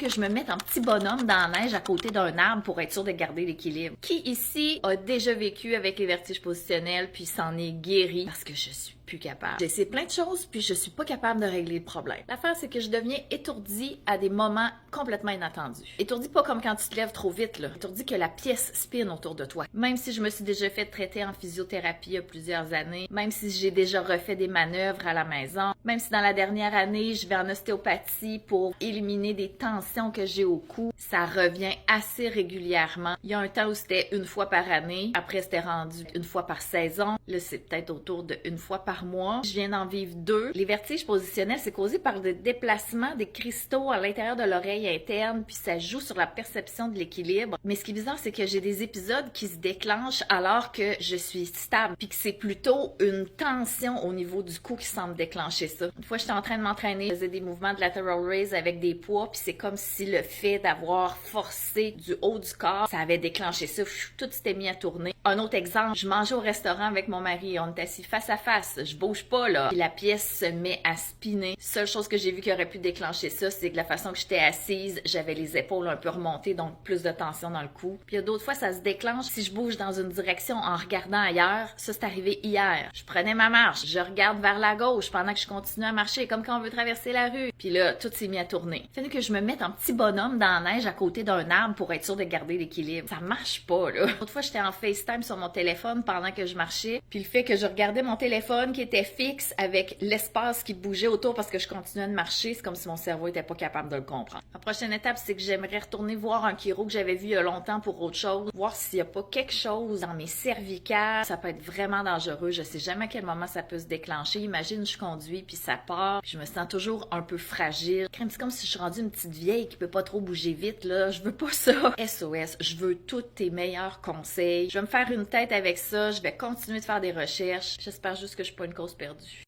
que je me mette en petit bonhomme dans la neige à côté d'un arbre pour être sûr de garder l'équilibre. Qui ici a déjà vécu avec les vertiges positionnels puis s'en est guéri parce que je suis plus capable. J'ai essayé plein de choses puis je suis pas capable de régler le problème. L'affaire, c'est que je deviens étourdie à des moments complètement inattendus. Étourdie pas comme quand tu te lèves trop vite, là. Étourdie que la pièce spinne autour de toi. Même si je me suis déjà fait traiter en physiothérapie il y a plusieurs années, même si j'ai déjà refait des manœuvres à la maison, même si dans la dernière année, je vais en ostéopathie pour éliminer des tensions que j'ai au cou, ça revient assez régulièrement. Il y a un temps où c'était une fois par année, après c'était rendu une fois par saison, là c'est peut-être autour de une fois par mois. Je viens d'en vivre 2. Les vertiges positionnels, c'est causé par le déplacement des cristaux à l'intérieur de l'oreille interne, puis ça joue sur la perception de l'équilibre. Mais ce qui est bizarre, c'est que j'ai des épisodes qui se déclenchent alors que je suis stable, puis que c'est plutôt une tension au niveau du cou qui semble déclencher ça. Une fois, j'étais en train de m'entraîner, je faisais des mouvements de lateral raise avec des poids, puis c'est comme si le fait d'avoir forcé du haut du corps, ça avait déclenché ça. Tout s'était mis à tourner. Un autre exemple, je mangeais au restaurant avec mon mari, on est assis face à face, je bouge pas là, puis la pièce se met à spinner. Seule chose que j'ai vu qui aurait pu déclencher ça, c'est que la façon que j'étais assise, j'avais les épaules un peu remontées, donc plus de tension dans le cou. Puis il y a d'autres fois, ça se déclenche si je bouge dans une direction en regardant ailleurs. Ça, c'est arrivé hier. Je prenais ma marche, je regarde vers la gauche pendant que je continue à marcher, comme quand on veut traverser la rue. Puis là, tout s'est mis à tourner. Il fallait que je me mette en petit bonhomme dans la neige à côté d'un arbre pour être sûr de garder l'équilibre. Ça marche pas, là. L'autre fois, j'étais en FaceTime sur mon téléphone pendant que je marchais, puis le fait que je regardais mon téléphone qui était fixe avec l'espace qui bougeait autour parce que je continuais de marcher, c'est comme si mon cerveau était pas capable de le comprendre. La prochaine étape, c'est que j'aimerais retourner voir un chiro que j'avais vu il y a longtemps pour autre chose, voir s'il y a pas quelque chose dans mes cervicales. Ça peut être vraiment dangereux. Je sais jamais à quel moment ça peut se déclencher. Imagine, je conduis puis ça part, puis je me sens toujours un peu fragile. C'est comme si je suis rendue une petite vieille qui peut pas trop bouger vite, là. Je veux pas ça. SOS, je veux tous tes meilleurs conseils. Je vais me faire une tête avec ça. Je vais continuer de faire des recherches. J'espère juste que je suis pas une cause perdue.